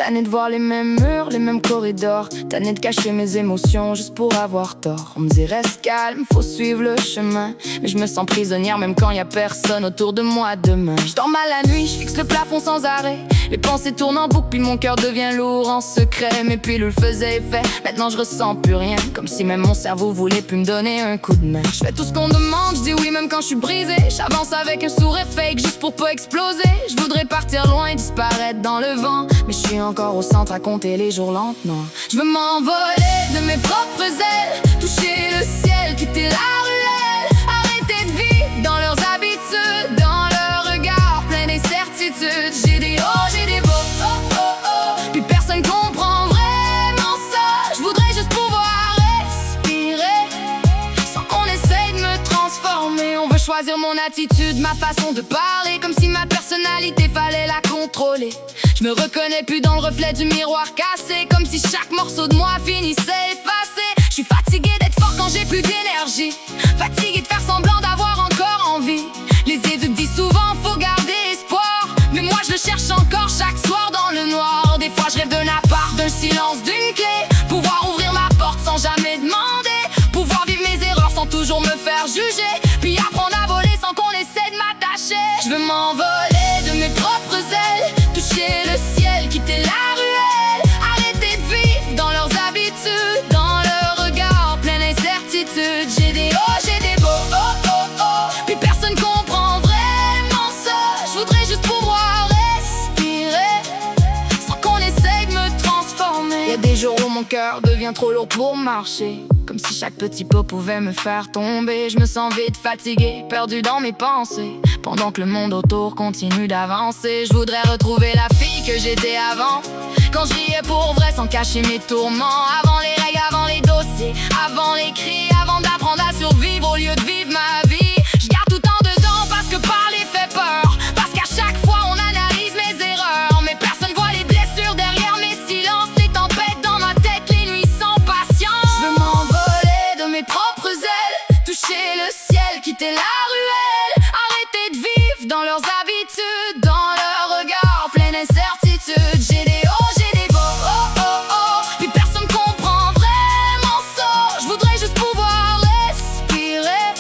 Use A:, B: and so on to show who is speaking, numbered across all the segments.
A: Tanné de voir les mêmes murs, les mêmes corridors. Tanné de cacher mes émotions juste pour avoir tort. On me dit reste calme, faut suivre le chemin. Mais je me sens prisonnière même quand y a personne autour de moi demain. Je dors mal la nuit, je fixe le plafond sans arrêt. Les pensées tournent en boucle, puis mon cœur devient lourd en secret. Mes pilules faisaient effet, maintenant je ressens plus rien. Comme si même mon cerveau voulait plus me donner un coup de main. Je fais tout ce qu'on demande, je dis oui même quand je suis brisée. J'avance avec un sourire fake juste pour pas exploser. Je voudrais partir loin et disparaître dans le vent. Mais je suis encore au centre à compter les jours lentement. Je veux m'envoler de mes propres ailes, toucher le ciel, quitter la ruelle. Arrêter de vivre dans leurs habitudes, dans leur regard plein d'incertitudes. J'ai des hauts, j'ai des bas, oh, oh, oh. Puis personne comprend vraiment ça. Je voudrais juste pouvoir respirer sans qu'on essaye de me transformer. On veut choisir mon attitude, ma façon de parler, comme si ma personnalité fallait la contrôler. Je me reconnais plus dans le reflet du miroir cassé, comme si chaque morceau de moi finissait effacé. Je suis fatigué d'être fort quand j'ai plus d'énergie, fatigué de faire semblant d'avoir encore envie. Les éduques disent souvent faut garder espoir, mais moi je le cherche encore chaque soir dans le noir. Des fois je rêve d'un appart, d'un silence, d'une clé, pouvoir ouvrir ma porte sans jamais demander, pouvoir vivre mes erreurs sans toujours me faire juger, puis apprendre à voler sans qu'on essaie de m'attacher. Je veux m'envoler de mes propres ailes, toucher le ciel, quitter la ruelle. Arrêter de vivre dans leurs habitudes, dans leur regard plein d'incertitudes. J'ai des hauts, j'ai des bas, oh, oh, oh. Puis personne comprend vraiment ça. Je voudrais juste pouvoir respirer sans qu'on essaye de me transformer. Y'a des jours où mon cœur devient trop lourd pour marcher, comme si chaque petit pas pouvait me faire tomber. Je me sens vite fatigué, perdu dans mes pensées, pendant que le monde autour continue d'avancer. Je voudrais retrouver la fille que j'étais avant, quand je riais pour vrai sans cacher mes tourments. Avant les règles, avant les dossiers, avant les cris, avant d'apprendre à survivre au lieu de vivre ma vie. Je garde tout en dedans parce que parler fait peur, parce qu'à chaque fois on analyse mes erreurs, mais personne voit les blessures derrière mes silences, les tempêtes dans ma tête, les nuits sans patience. Je veux m'envoler de mes propres ailes, toucher le ciel, quitter la ruelle. Arrêter de vivre dans leurs habitudes, dans leur regard plein d'incertitudes. J'ai des hauts, j'ai des bas, oh, oh, oh. Puis personne comprend vraiment ça. Je voudrais juste pouvoir respirer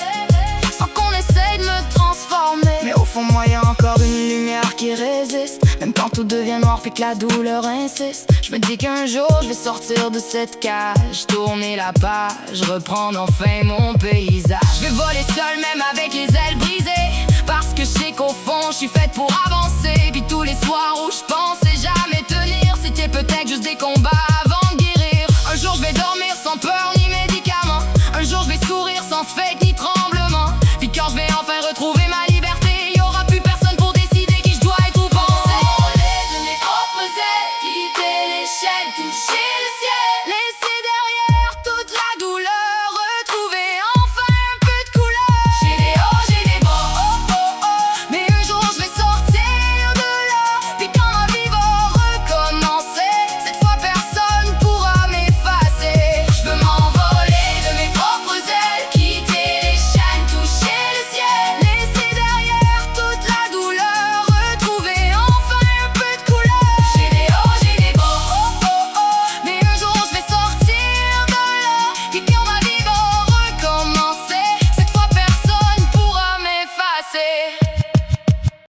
A: sans qu'on essaye de me transformer. Mais au fond moi y'a encore une lumière qui résiste, même quand tout devient noir puis que la douleur insiste. Je me dis qu'un jour je vais sortir de cette cage, tourner la page, reprendre enfin mon paysage. Je vais voler seul même avec les ailes brisées, parce que je sais qu'au fond je suis faite pour avancer. Puis tous les soirs où je pensais jamais tenir, c'était peut-être juste des combats avant de guérir. Un jour je vais dormir sans peur ni médicaments, un jour je vais sourire sans fake ni tremblement. Puis quand je vais enfin retrouver ma liberté, y aura plus personne pour décider qui je dois être ou penser. Voler de mes propres ailes, quitter l'échelle, toucher le ciel, laisser derrière toute la douleur, retrouver enfin un peu de couleur. J'ai des hauts, j'ai des bas, oh, oh, oh. Mais un jour je vais sortir de là, puis quand ma vie va recommencer, cette fois personne pourra m'effacer. Je veux m'envoler de mes propres ailes, quitter les chaînes, toucher le ciel, laisser derrière toute la douleur, retrouver enfin un peu de couleur. J'ai des hauts, j'ai des bas, oh, oh, oh. Mais un jour je vais sortir de là, puis quand ma vie va recommencer, cette fois personne pourra m'effacer.